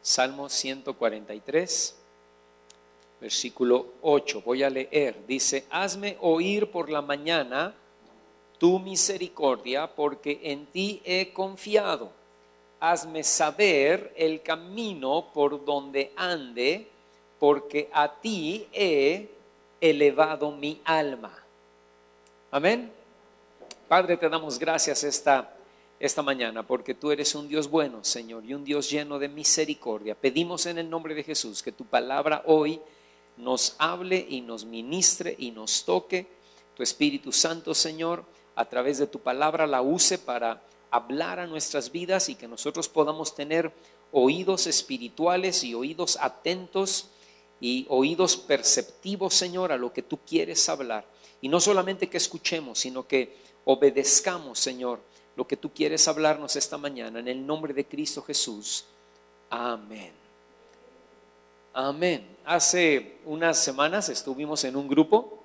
Salmo 143, versículo 8. Voy a leer. Dice: hazme oír por la mañana tu misericordia, porque en ti he confiado. Hazme saber el camino por donde ande, porque a ti he elevado mi alma. Amén. Padre, te damos gracias esta mañana, porque tú eres un Dios bueno, Señor, y un Dios lleno de misericordia. Pedimos en el nombre de Jesús que tu palabra hoy nos hable y nos ministre y nos toque. Tu Espíritu Santo, Señor, a través de tu palabra la use para hablar a nuestras vidas, y que nosotros podamos tener oídos espirituales y oídos atentos y oídos perceptivos, Señor, a lo que tú quieres hablar. Y no solamente que escuchemos, sino que obedezcamos, Señor, lo que tú quieres hablarnos esta mañana, en el nombre de Cristo Jesús. Amén. Amén. Hace unas semanas estuvimos en un grupo,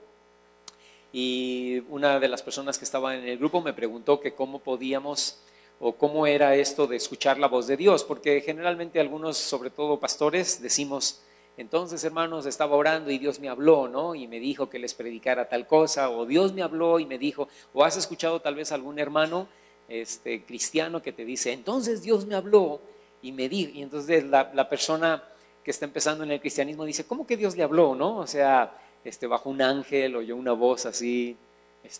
y una de las personas que estaban en el grupo me preguntó que cómo podíamos o cómo era esto de escuchar la voz de Dios, porque generalmente algunos, sobre todo pastores, decimos: entonces, hermanos, estaba orando y Dios me habló, ¿no? Y me dijo que les predicara tal cosa, o Dios me habló y me dijo, o has escuchado tal vez algún hermano cristiano que te dice: entonces Dios me habló y me dijo. Y entonces la persona que está empezando en el cristianismo dice: ¿cómo que Dios le habló, no? O sea, bajo un ángel oyó una voz así,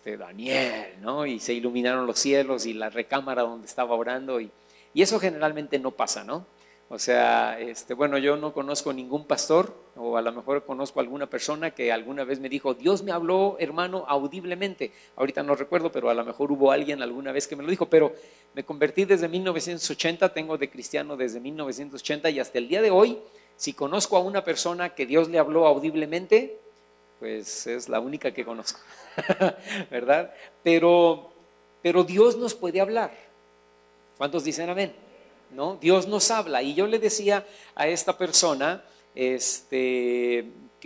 Daniel, ¿no? Y se iluminaron los cielos y la recámara donde estaba orando, y eso generalmente no pasa, ¿no? O sea, bueno, yo no conozco ningún pastor, o a lo mejor conozco alguna persona que alguna vez me dijo: Dios me habló, hermano, audiblemente. Ahorita no recuerdo, pero a lo mejor hubo alguien alguna vez que me lo dijo. Pero me convertí desde 1980, tengo de cristiano desde 1980, y hasta el día de hoy, si conozco a una persona que Dios le habló audiblemente, pues es la única que conozco, ¿verdad? Pero Dios nos puede hablar. ¿Cuántos dicen amén? ¿No? Dios nos habla. Y yo le decía a esta persona que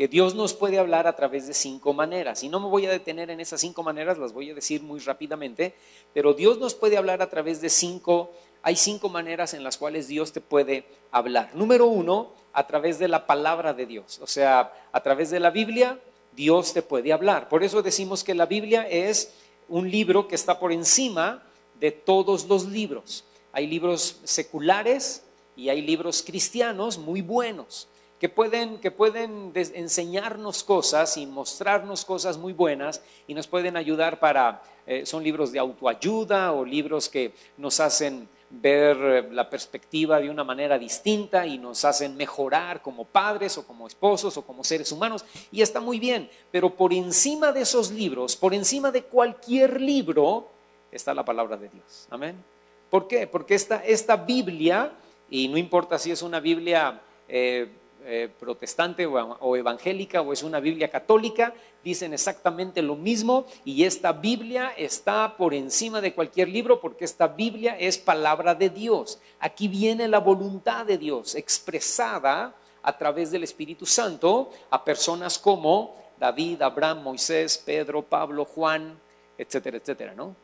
Dios nos puede hablar a través de 5 maneras, y no me voy a detener en esas 5 maneras, las voy a decir muy rápidamente. Pero Dios nos puede hablar a través de 5. Hay 5 maneras en las cuales Dios te puede hablar. Número 1, a través de la palabra de Dios, o sea, a través de la Biblia. Dios te puede hablar. Por eso decimos que la Biblia es un libro que está por encima de todos los libros. Hay libros seculares y hay libros cristianos muy buenos que pueden enseñarnos cosas y mostrarnos cosas muy buenas, y nos pueden ayudar son libros de autoayuda, o libros que nos hacen ver la perspectiva de una manera distinta y nos hacen mejorar como padres o como esposos o como seres humanos, y está muy bien. Pero por encima de esos libros, por encima de cualquier libro, está la palabra de Dios. Amén. ¿Por qué? Porque esta Biblia, y no importa si es una Biblia protestante o evangélica, o es una Biblia católica, dicen exactamente lo mismo, y esta Biblia está por encima de cualquier libro, porque esta Biblia es palabra de Dios. Aquí viene la voluntad de Dios expresada a través del Espíritu Santo a personas como David, Abraham, Moisés, Pedro, Pablo, Juan, etcétera, etcétera, ¿no?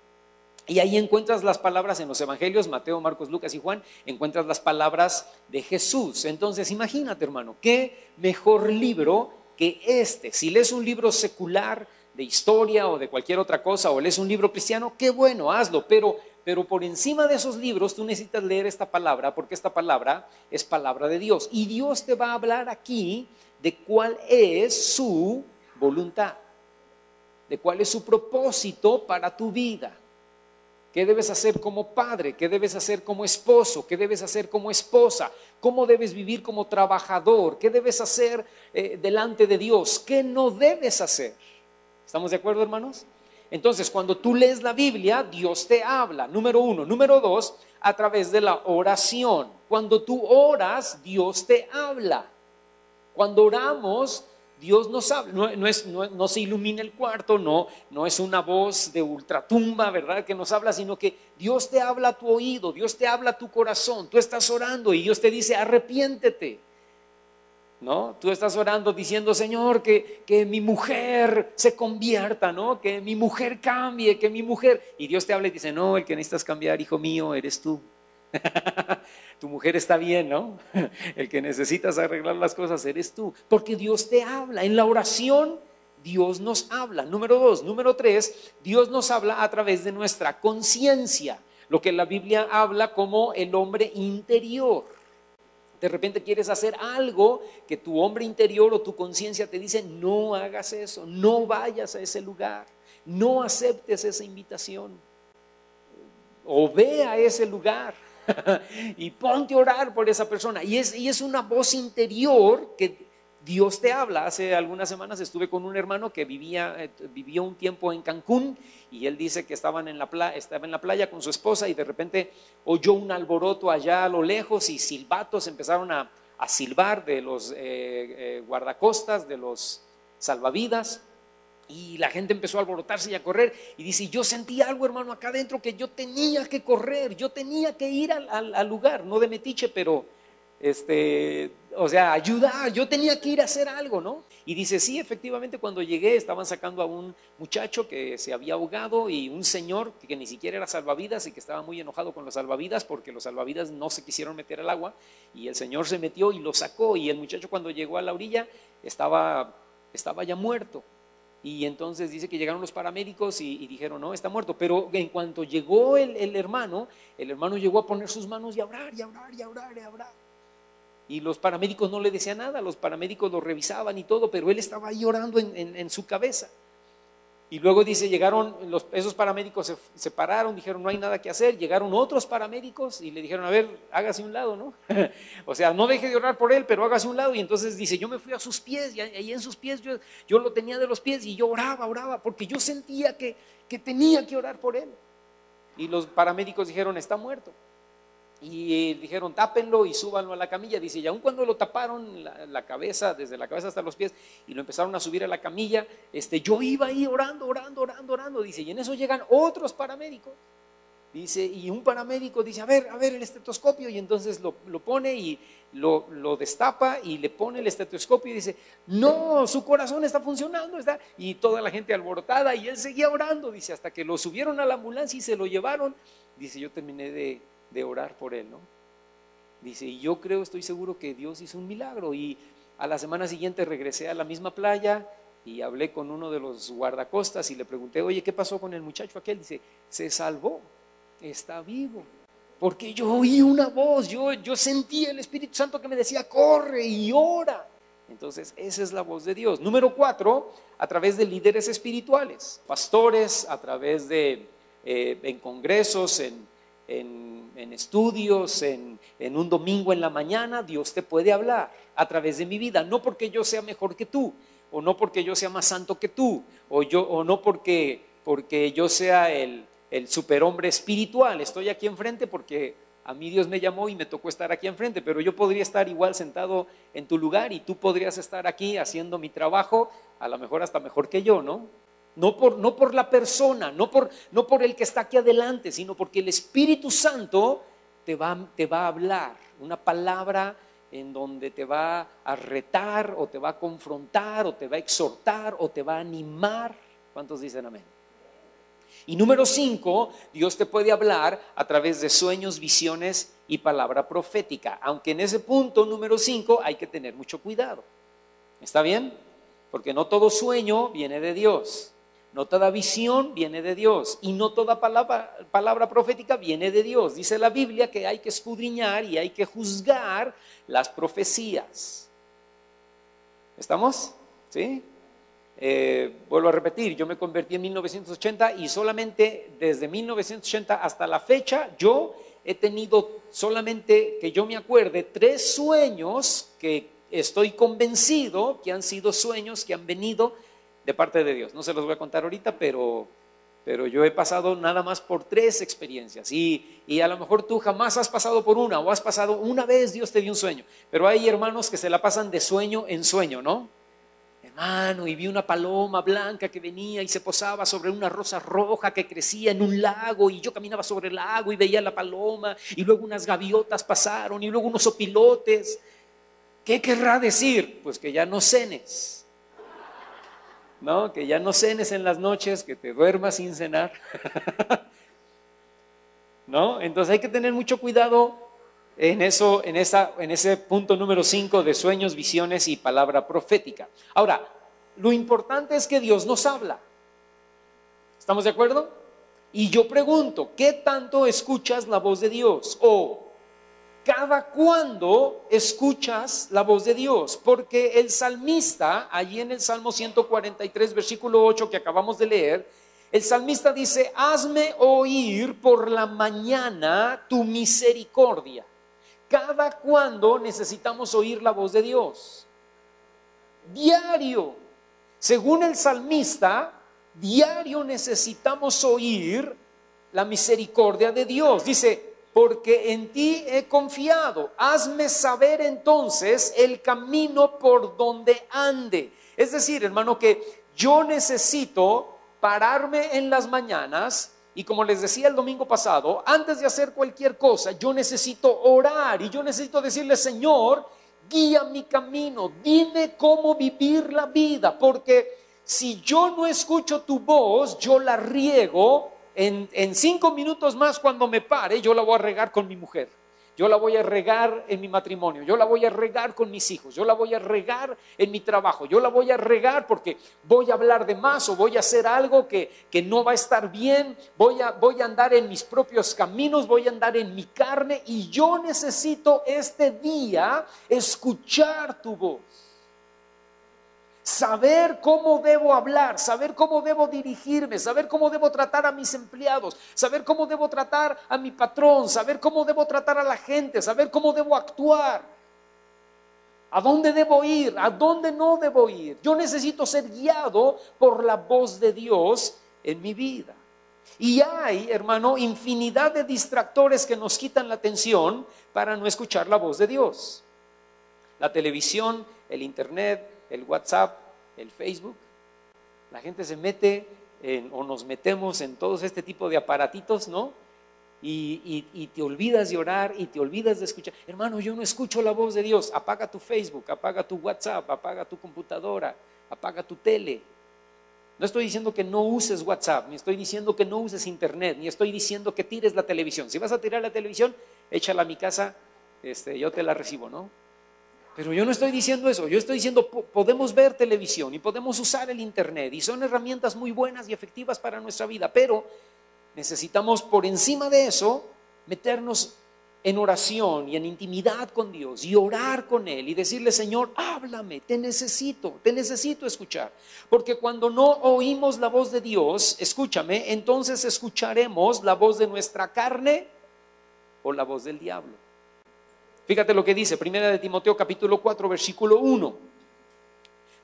Y ahí encuentras las palabras en los evangelios, Mateo, Marcos, Lucas y Juan, encuentras las palabras de Jesús. Entonces imagínate, hermano, qué mejor libro que este. Si lees un libro secular de historia o de cualquier otra cosa, o lees un libro cristiano, qué bueno, hazlo, pero por encima de esos libros tú necesitas leer esta palabra, porque esta palabra es palabra de Dios, y Dios te va a hablar aquí de cuál es su voluntad, de cuál es su propósito para tu vida. ¿Qué debes hacer como padre? ¿Qué debes hacer como esposo? ¿Qué debes hacer como esposa? ¿Cómo debes vivir como trabajador? ¿Qué debes hacer delante de Dios? ¿Qué no debes hacer? ¿Estamos de acuerdo, hermanos? Entonces, cuando tú lees la Biblia, Dios te habla, número 1. Número 2, a través de la oración. Cuando tú oras, Dios te habla. Cuando oramos, Dios nos habla. No se ilumina el cuarto, no es una voz de ultratumba, ¿verdad?, que nos habla, sino que Dios te habla a tu oído, Dios te habla a tu corazón. Tú estás orando y Dios te dice: arrepiéntete, ¿no? Tú estás orando diciendo: Señor, que mi mujer se convierta, ¿no? Que mi mujer cambie, que mi mujer... Y Dios te habla y dice: no, el que necesitas cambiar, hijo mío, eres tú. Tu mujer está bien, ¿no? El que necesitas arreglar las cosas eres tú, porque Dios te habla. En la oración Dios nos habla. Número 2. Número 3, Dios nos habla a través de nuestra conciencia, lo que la Biblia habla como el hombre interior. De repente quieres hacer algo que tu hombre interior o tu conciencia te dice: no hagas eso, no vayas a ese lugar, no aceptes esa invitación, o ve a ese lugar y ponte a orar por esa persona. Y es una voz interior que Dios te habla. Hace algunas semanas estuve con un hermano que vivió un tiempo en Cancún, y él dice que estaba en la playa con su esposa, y de repente oyó un alboroto allá a lo lejos, y silbatos empezaron a silbar de los guardacostas, de los salvavidas. Y la gente empezó a alborotarse y a correr, y dice: yo sentí algo, hermano, acá adentro, que yo tenía que correr, yo tenía que ir al lugar, no de metiche, pero o sea, ayudar, yo tenía que ir a hacer algo, ¿no? Y dice: sí, efectivamente, cuando llegué estaban sacando a un muchacho que se había ahogado, y un señor que ni siquiera era salvavidas y que estaba muy enojado con los salvavidas porque los salvavidas no se quisieron meter al agua, y el señor se metió y lo sacó, y el muchacho, cuando llegó a la orilla, estaba ya muerto. Y entonces dice que llegaron los paramédicos y dijeron: no, está muerto. Pero en cuanto llegó el hermano llegó a poner sus manos y a orar, y a orar, y a orar, y a orar. Y los paramédicos no le decían nada, los paramédicos lo revisaban y todo, pero él estaba ahí orando en su cabeza. Y luego dice: llegaron esos paramédicos, se pararon, dijeron: no hay nada que hacer. Llegaron otros paramédicos y le dijeron: a ver, hágase un lado, ¿no? O sea, no deje de orar por él, pero hágase un lado. Y entonces dice: yo me fui a sus pies, y ahí en sus pies yo lo tenía de los pies, y yo oraba, porque yo sentía que tenía que orar por él. Y los paramédicos dijeron: está muerto. Y dijeron: tápenlo y súbanlo a la camilla. Dice: y aun cuando lo taparon la cabeza, desde la cabeza hasta los pies, y lo empezaron a subir a la camilla, yo iba ahí orando. Dice: y en eso llegan otros paramédicos. Dice: y un paramédico dice: a ver el estetoscopio. Y entonces lo pone y lo destapa, y le pone el estetoscopio, y dice: no, su corazón está funcionando, está. Y toda la gente alborotada, y él seguía orando. Dice: hasta que lo subieron a la ambulancia y se lo llevaron. Dice: yo terminé de orar por él, ¿no? Dice: y yo estoy seguro que Dios hizo un milagro. Y a la semana siguiente regresé a la misma playa y hablé con uno de los guardacostas y le pregunté: oye, ¿qué pasó con el muchacho aquel? Dice: se salvó, está vivo, porque yo oí una voz, yo sentí el Espíritu Santo que me decía: corre y ora. Entonces esa es la voz de Dios. Número 4, a través de líderes espirituales, pastores, a través de en congresos, en estudios, en un domingo en la mañana, Dios te puede hablar a través de mi vida. No porque yo sea mejor que tú, o no porque yo sea más santo que tú, o no porque yo sea el superhombre espiritual. Estoy aquí enfrente porque a mí Dios me llamó y me tocó estar aquí enfrente, pero yo podría estar igual sentado en tu lugar, y tú podrías estar aquí haciendo mi trabajo, a lo mejor hasta mejor que yo, ¿no? No por la persona, no por el que está aquí adelante, sino porque el Espíritu Santo te va a hablar una palabra en donde te va a retar, o te va a confrontar, o te va a exhortar, o te va a animar. ¿Cuántos dicen amén? Y número 5, Dios te puede hablar a través de sueños, visiones y palabra profética, aunque en ese punto número 5 hay que tener mucho cuidado. ¿Está bien? Porque no todo sueño viene de Dios. No toda visión viene de Dios, y no toda palabra profética viene de Dios. Dice la Biblia que hay que escudriñar y hay que juzgar las profecías. ¿Estamos? ¿Sí? Vuelvo a repetir, yo me convertí en 1980, y solamente desde 1980 hasta la fecha yo he tenido, solamente que yo me acuerde, 3 sueños que estoy convencido que han sido sueños que han venido de parte de Dios. No se los voy a contar ahorita, pero yo he pasado nada más por 3 experiencias, y a lo mejor tú jamás has pasado por una, o has pasado una vez, Dios te dio un sueño. Pero hay hermanos que se la pasan de sueño en sueño, ¿no? Hermano, y vi una paloma blanca que venía y se posaba sobre una rosa roja que crecía en un lago, y yo caminaba sobre el lago y veía la paloma, y luego unas gaviotas pasaron, y luego unos opilotes. ¿Qué querrá decir? Pues que ya no cenes, ¿no? Que ya no cenes en las noches, que te duermas sin cenar. ¿no? Entonces hay que tener mucho cuidado en eso, en ese punto número 5 de sueños, visiones y palabra profética. Ahora, lo importante es que Dios nos habla. ¿Estamos de acuerdo? Y yo pregunto, ¿qué tanto escuchas la voz de Dios? O ¿cada cuándo escuchas la voz de Dios? Porque el salmista, allí en el Salmo 143, versículo 8 que acabamos de leer, el salmista dice: hazme oír por la mañana tu misericordia. ¿Cada cuándo necesitamos oír la voz de Dios? Diario. Según el salmista, diario necesitamos oír la misericordia de Dios. Dice: porque en ti he confiado, hazme saber entonces el camino por donde ande. Es decir, hermano, que yo necesito pararme en las mañanas y, como les decía el domingo pasado, antes de hacer cualquier cosa, yo necesito orar y yo necesito decirle: Señor, guía mi camino, dime cómo vivir la vida, porque si yo no escucho tu voz, yo la riego. En 5 minutos más, cuando me pare, yo la voy a regar con mi mujer, yo la voy a regar en mi matrimonio, yo la voy a regar con mis hijos, yo la voy a regar en mi trabajo, yo la voy a regar porque voy a hablar de más o voy a hacer algo que no va a estar bien, voy a andar en mis propios caminos, voy a andar en mi carne, y yo necesito este día escuchar tu voz. Saber cómo debo hablar, saber cómo debo dirigirme, saber cómo debo tratar a mis empleados, saber cómo debo tratar a mi patrón, saber cómo debo tratar a la gente, saber cómo debo actuar, a dónde debo ir, a dónde no debo ir. Yo necesito ser guiado por la voz de Dios en mi vida. Y hay, hermano, infinidad de distractores que nos quitan la atención para no escuchar la voz de Dios. La televisión, el internet, el WhatsApp, el Facebook. La gente se mete o nos metemos en todos este tipo de aparatitos, ¿no? Y te olvidas de orar y te olvidas de escuchar. Hermano, yo no escucho la voz de Dios. Apaga tu Facebook, apaga tu WhatsApp, apaga tu computadora, apaga tu tele. No estoy diciendo que no uses WhatsApp, ni estoy diciendo que no uses internet, ni estoy diciendo que tires la televisión. Si vas a tirar la televisión, échala a mi casa, yo te la recibo, ¿no? Pero yo no estoy diciendo eso. Yo estoy diciendo, podemos ver televisión y podemos usar el internet, y son herramientas muy buenas y efectivas para nuestra vida, pero necesitamos, por encima de eso, meternos en oración y en intimidad con Dios y orar con Él y decirle: Señor, háblame, te necesito escuchar. Porque cuando no oímos la voz de Dios, escúchame, entonces escucharemos la voz de nuestra carne o la voz del diablo. Fíjate lo que dice Primera de Timoteo capítulo 4 versículo 1.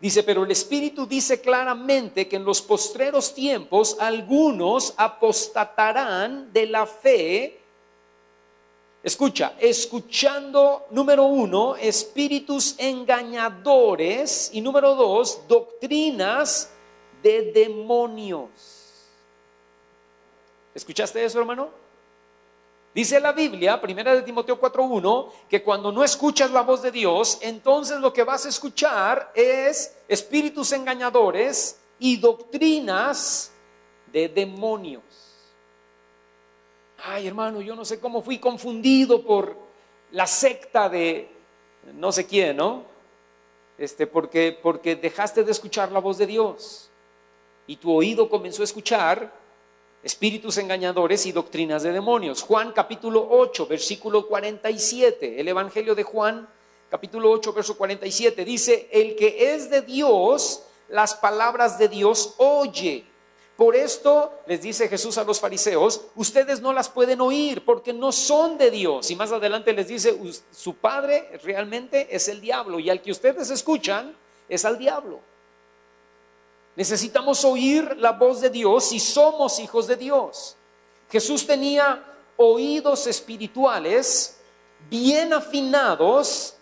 Dice: pero el Espíritu dice claramente que en los postreros tiempos algunos apostatarán de la fe. Escucha, escuchando, número 1, espíritus engañadores, y número 2, doctrinas de demonios. ¿Escuchaste eso, hermano? Dice la Biblia, Primera de Timoteo 4:1, que cuando no escuchas la voz de Dios, entonces lo que vas a escuchar es espíritus engañadores y doctrinas de demonios. Ay, hermano, yo no sé cómo fui confundido por la secta de no sé quién, ¿no? Porque dejaste de escuchar la voz de Dios y tu oído comenzó a escuchar espíritus engañadores y doctrinas de demonios. Juan capítulo 8 versículo 47, el Evangelio de Juan capítulo 8 verso 47 dice: el que es de Dios, las palabras de Dios oye. Por esto les dice Jesús a los fariseos: ustedes no las pueden oír porque no son de Dios. Y más adelante les dice: su padre realmente es el diablo, y al que ustedes escuchan es al diablo. Necesitamos oír la voz de Dios si somos hijos de Dios. Jesús tenía oídos espirituales bien afinados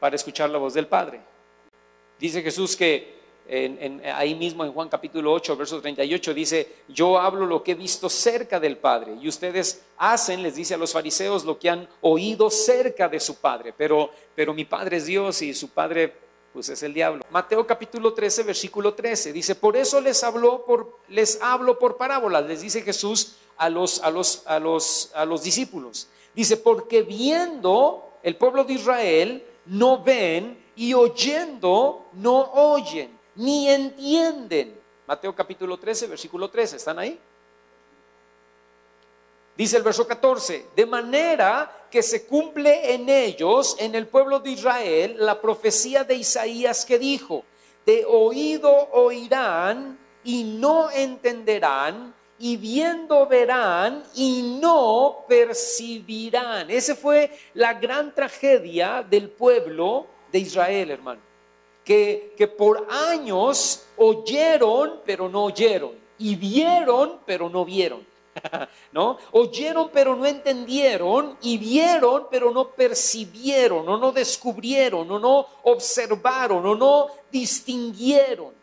para escuchar la voz del Padre. Dice Jesús que ahí mismo en Juan capítulo 8 verso 38 dice: yo hablo lo que he visto cerca del Padre, y ustedes hacen, les dice a los fariseos, lo que han oído cerca de su Padre, pero mi Padre es Dios y su Padre Pues es el diablo. Mateo capítulo 13, versículo 13. Dice, por eso les hablo por parábolas, les dice Jesús a los discípulos. Dice, porque viendo el pueblo de Israel no ven y oyendo no oyen, ni entienden. Mateo capítulo 13, versículo 13. ¿Están ahí? Dice el verso 14, de manera que se cumple en ellos, en el pueblo de Israel, la profecía de Isaías que dijo, de oído oirán y no entenderán, y viendo verán y no percibirán. Esa fue la gran tragedia del pueblo de Israel, hermano. Que por años oyeron, pero no oyeron, y vieron, pero no vieron. ¿No? Oyeron pero no entendieron, y vieron pero no percibieron, o no descubrieron, o no observaron, o no distinguieron.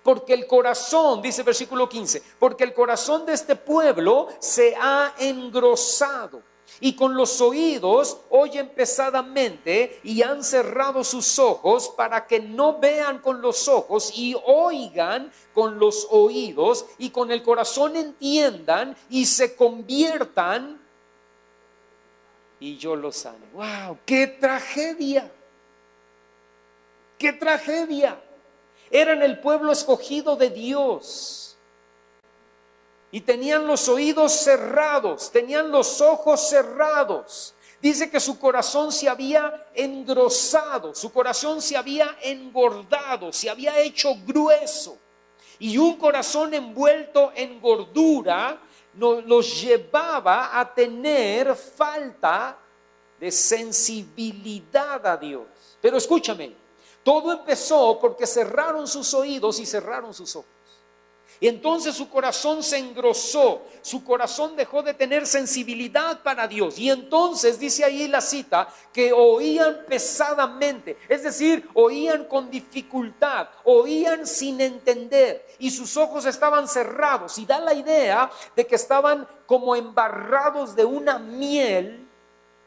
Porque el corazón, dice versículo 15, porque el corazón de este pueblo se ha engrosado, y con los oídos oyen pesadamente, y han cerrado sus ojos para que no vean con los ojos y oigan con los oídos, y con el corazón entiendan y se conviertan y yo los sane. ¡Wow! ¡Qué tragedia! ¡Qué tragedia! Eran el pueblo escogido de Dios y tenían los oídos cerrados, tenían los ojos cerrados. Dice que su corazón se había engrosado, su corazón se había engordado, se había hecho grueso. Y un corazón envuelto en gordura los llevaba a tener falta de sensibilidad a Dios. Pero escúchame, todo empezó porque cerraron sus oídos y cerraron sus ojos. Y entonces su corazón se engrosó, su corazón dejó de tener sensibilidad para Dios. Y entonces dice ahí la cita que oían pesadamente, es decir, oían con dificultad, oían sin entender, y sus ojos estaban cerrados. Y da la idea de que estaban como embarrados de una miel.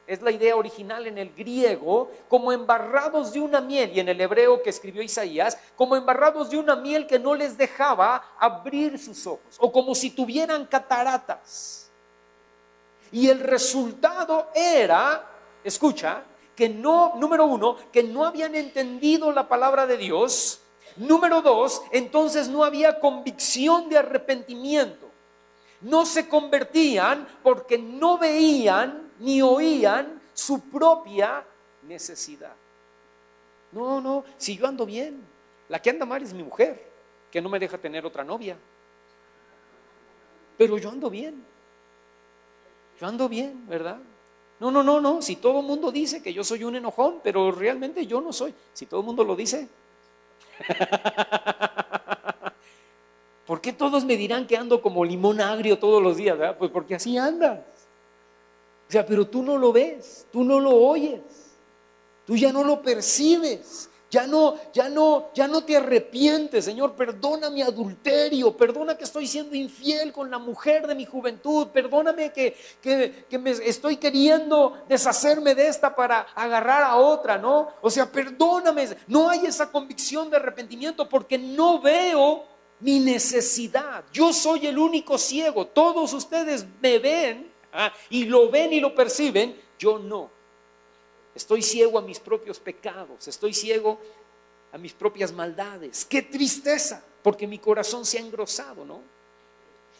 Es la idea original en el griego, como embarrados de una miel, y en el hebreo que escribió Isaías, como embarrados de una miel que no les dejaba abrir sus ojos, o como si tuvieran cataratas. Y el resultado era, escucha, que no, número uno, que no habían entendido la palabra de Dios. Número dos, entonces no había convicción de arrepentimiento. No se convertían porque no veían ni oían su propia necesidad. No, si yo ando bien, la que anda mal es mi mujer, que no me deja tener otra novia. Pero yo ando bien, ¿verdad? No, si todo el mundo dice que yo soy un enojón, pero realmente yo no soy. Si todo el mundo lo dice, ¿por qué todos me dirán que ando como limón agrio todos los días? ¿Verdad? Pues porque así andas. O sea, pero tú no lo ves, tú no lo oyes, tú ya no lo percibes, ya no te arrepientes. Señor, perdona mi adulterio, perdona que estoy siendo infiel con la mujer de mi juventud, perdóname que me estoy queriendo deshacerme de esta para agarrar a otra, ¿no? O sea, perdóname. No hay esa convicción de arrepentimiento porque no veo mi necesidad. Yo soy el único ciego, todos ustedes me ven. Y lo ven y lo perciben, yo no. Estoy ciego a mis propios pecados, estoy ciego a mis propias maldades. ¡Qué tristeza! Porque mi corazón se ha engrosado, ¿no?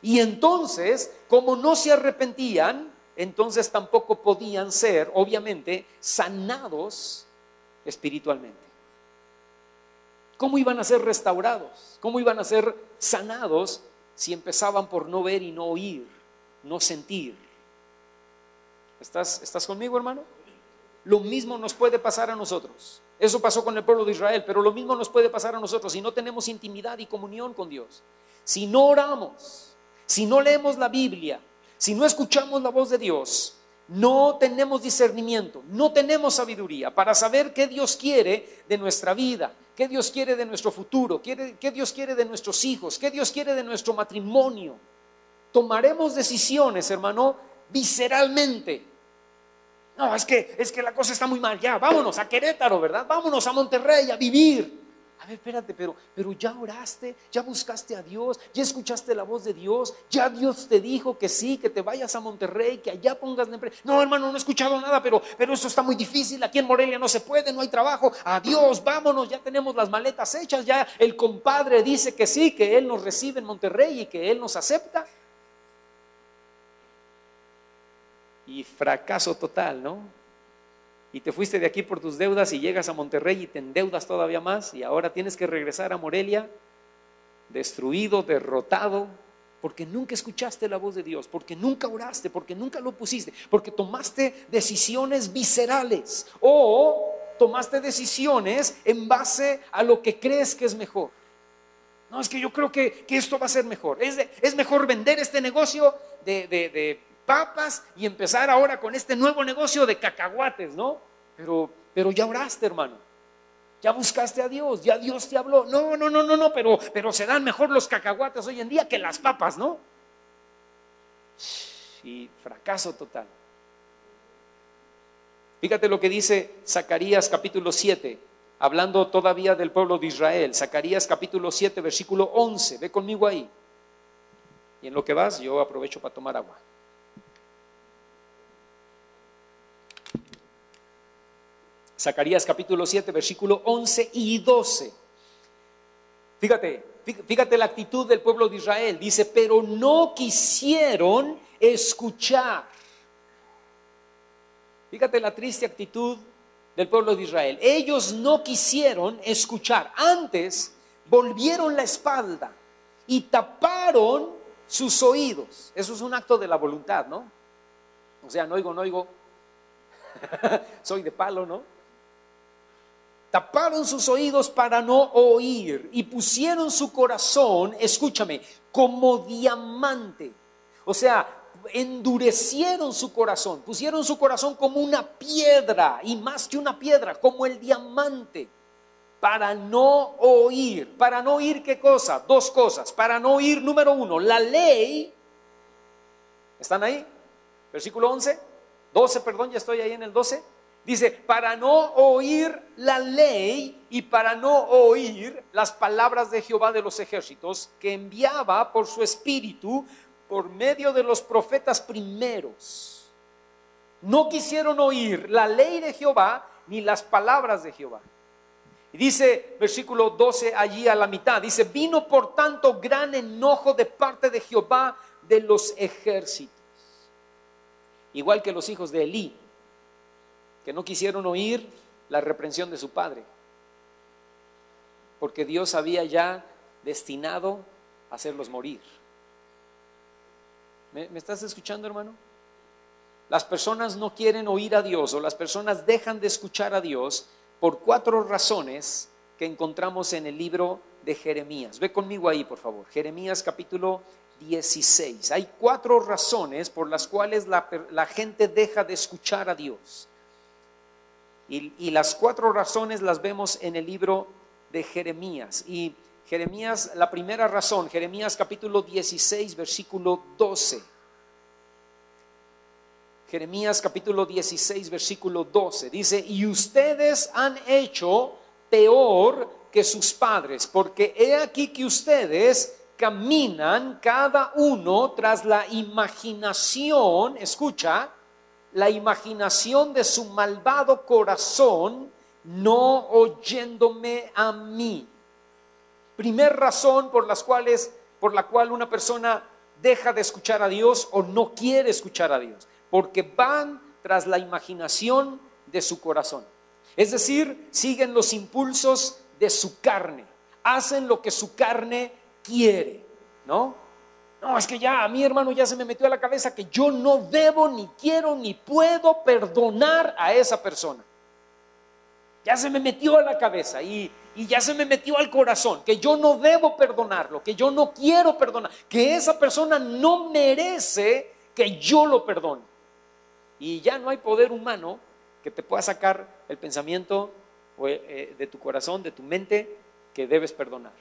Y entonces, como no se arrepentían, entonces tampoco podían ser, obviamente, sanados espiritualmente. ¿Cómo iban a ser restaurados? ¿Cómo iban a ser sanados si empezaban por no ver y no oír, no sentir? ¿Estás conmigo, hermano? Lo mismo nos puede pasar a nosotros. Eso pasó con el pueblo de Israel, pero lo mismo nos puede pasar a nosotros si no tenemos intimidad y comunión con Dios. Si no oramos, si no leemos la Biblia, si no escuchamos la voz de Dios, no tenemos discernimiento, no tenemos sabiduría para saber qué Dios quiere de nuestra vida, qué Dios quiere de nuestro futuro, qué Dios quiere de nuestros hijos, qué Dios quiere de nuestro matrimonio. Tomaremos decisiones, hermano, visceralmente, No, es que la cosa está muy mal, ya, vámonos a Querétaro, ¿verdad? Vámonos a Monterrey a vivir. A ver, espérate, pero ya oraste, ya buscaste a Dios, ya escuchaste la voz de Dios, ya Dios te dijo que sí, que te vayas a Monterrey, que allá pongas la empresa. No, hermano, no he escuchado nada, pero eso está muy difícil, aquí en Morelia no se puede, no hay trabajo. Adiós, vámonos, ya tenemos las maletas hechas, ya el compadre dice que sí, que él nos recibe en Monterrey y que él nos acepta. Y fracaso total, ¿no? Y te fuiste de aquí por tus deudas y llegas a Monterrey y te endeudas todavía más y ahora tienes que regresar a Morelia destruido, derrotado, porque nunca escuchaste la voz de Dios, porque nunca oraste, porque nunca lo pusiste, porque tomaste decisiones viscerales o tomaste decisiones en base a lo que crees que es mejor. No, es que yo creo que esto va a ser mejor. Es mejor vender este negocio de papas y empezar ahora con este nuevo negocio de cacahuates, ¿no? Pero ya oraste, hermano. Ya buscaste a Dios, ya Dios te habló. No, pero se dan mejor los cacahuates hoy en día que las papas, ¿no? Y fracaso total. Fíjate lo que dice Zacarías capítulo 7, hablando todavía del pueblo de Israel. Zacarías capítulo 7, versículo 11. Ve conmigo ahí. Y en lo que vas, yo aprovecho para tomar agua. Zacarías capítulo 7, versículo 11 y 12. Fíjate la actitud del pueblo de Israel. Dice, pero no quisieron escuchar. Fíjate la triste actitud del pueblo de Israel. Ellos no quisieron escuchar. Antes volvieron la espalda y taparon sus oídos. Eso es un acto de la voluntad, ¿no? O sea, no oigo. Soy de palo, ¿no? Taparon sus oídos para no oír y pusieron su corazón, escúchame, como diamante. O sea, endurecieron su corazón, pusieron su corazón como una piedra y más que una piedra, como el diamante, para no oír. ¿Para no oír qué cosa? Dos cosas. Para no oír, número uno, la ley. ¿Están ahí? Versículo 11, 12, perdón, ya estoy ahí en el 12. Dice, para no oír la ley y para no oír las palabras de Jehová de los ejércitos, que enviaba por su espíritu por medio de los profetas primeros. No quisieron oír la ley de Jehová ni las palabras de Jehová. Y dice, versículo 12, allí a la mitad, dice, vino por tanto gran enojo de parte de Jehová de los ejércitos. Igual que los hijos de Elí, que no quisieron oír la reprensión de su padre, porque Dios había ya destinado a hacerlos morir. ¿Me estás escuchando, hermano? Las personas no quieren oír a Dios, o las personas dejan de escuchar a Dios por 4 razones que encontramos en el libro de Jeremías. Ve conmigo ahí, por favor. Jeremías capítulo 16. Hay 4 razones por las cuales la gente deja de escuchar a Dios. Y las 4 razones las vemos en el libro de Jeremías. Y Jeremías, la primera razón, Jeremías capítulo 16, versículo 12. Jeremías capítulo 16, versículo 12. Dice, y ustedes han hecho peor que sus padres, porque he aquí que ustedes caminan cada uno tras la imaginación, escucha, la imaginación de su malvado corazón, no oyéndome a mí. Primer razón por la cual una persona deja de escuchar a Dios o no quiere escuchar a Dios, porque van tras la imaginación de su corazón. Es decir, siguen los impulsos de su carne, hacen lo que su carne quiere, ¿no? No, es que ya a mí, hermano, ya se me metió a la cabeza que yo no debo, ni quiero, ni puedo perdonar a esa persona. Ya se me metió a la cabeza y ya se me metió al corazón que yo no debo perdonarlo, que yo no quiero perdonar, que esa persona no merece que yo lo perdone. Y ya no hay poder humano que te pueda sacar el pensamiento de tu corazón, de tu mente, que debes perdonar.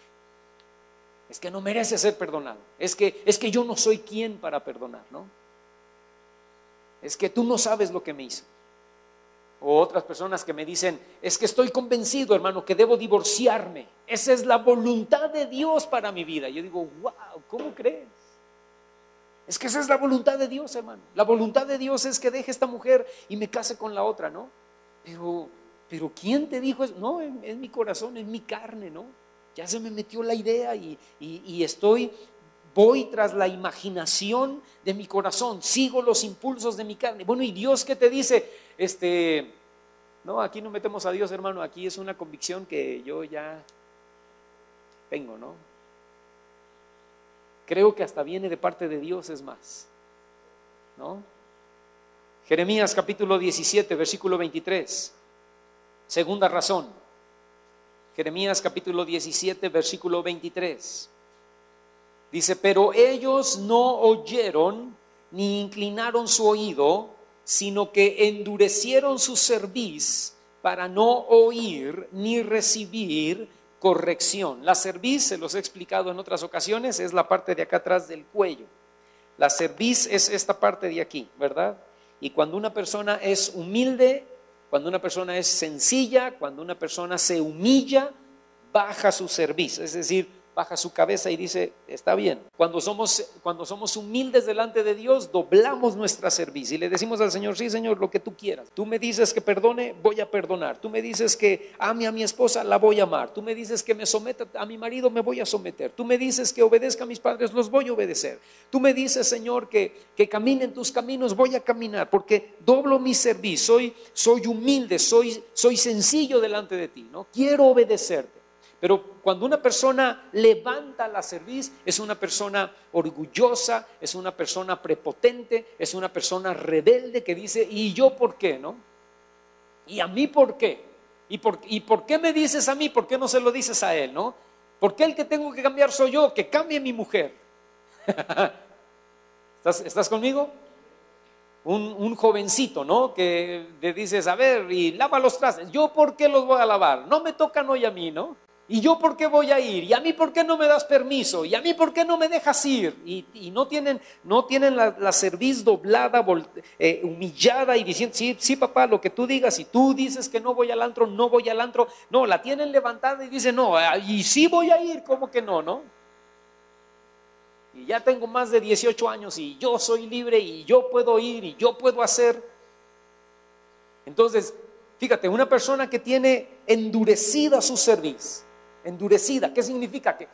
Es que no merece ser perdonado. Es que yo no soy quien para perdonar, ¿no? Es que tú no sabes lo que me hizo. O otras personas que me dicen, es que estoy convencido, hermano, que debo divorciarme. Esa es la voluntad de Dios para mi vida. Yo digo, wow, ¿cómo crees? Es que esa es la voluntad de Dios, hermano. La voluntad de Dios es que deje esta mujer y me case con la otra, ¿no? Pero ¿quién te dijo eso? No, es mi corazón, es mi carne, ¿no? Ya se me metió la idea y voy tras la imaginación de mi corazón, sigo los impulsos de mi carne. Bueno, ¿y Dios qué te dice? No, aquí no metemos a Dios, hermano, aquí es una convicción que yo ya tengo, ¿no? Creo que hasta viene de parte de Dios, es más, ¿no? Jeremías capítulo 17, versículo 23, segunda razón. Jeremías capítulo 17, versículo 23. Dice, pero ellos no oyeron ni inclinaron su oído, sino que endurecieron su cerviz para no oír ni recibir corrección. La cerviz, se los he explicado en otras ocasiones, es la parte de acá atrás del cuello. La cerviz es esta parte de aquí, ¿verdad? Y cuando una persona es humilde, cuando una persona es sencilla, cuando una persona se humilla, baja su cerviz, es decir, baja su cabeza y dice, está bien. Cuando somos humildes delante de Dios, doblamos nuestra cerviz y le decimos al Señor, sí, Señor, lo que tú quieras. Tú me dices que perdone, voy a perdonar. Tú me dices que ame a mi esposa, la voy a amar. Tú me dices que me someta a mi marido, me voy a someter. Tú me dices que obedezca a mis padres, los voy a obedecer. Tú me dices, Señor, que camine en tus caminos, voy a caminar, porque doblo mi cerviz, soy humilde, soy sencillo delante de ti, ¿no? Quiero obedecerte. Pero cuando una persona levanta la cerviz, es una persona orgullosa, es una persona prepotente, es una persona rebelde que dice, ¿y yo por qué, no? ¿Y a mí por qué? ¿Y por qué me dices a mí? ¿Por qué no se lo dices a él, no? ¿Por qué el que tengo que cambiar soy yo? Que cambie mi mujer. ¿Estás conmigo? Un jovencito, ¿no? Que le dices, a ver, y lava los trastes. ¿Yo por qué los voy a lavar? No me tocan hoy a mí, ¿no? ¿Y yo por qué voy a ir? ¿Y a mí por qué no me das permiso? ¿Y a mí por qué no me dejas ir? Y no tienen la cerviz doblada, humillada y diciendo, sí, papá, lo que tú digas. Y tú dices que no voy al antro, no voy al antro. No, la tienen levantada y dicen, no, y sí voy a ir, ¿cómo que no, no? Y ya tengo más de 18 años y yo soy libre y yo puedo ir y yo puedo hacer. Entonces, fíjate, una persona que tiene endurecida su cerviz. Endurecida, ¿qué significa? Que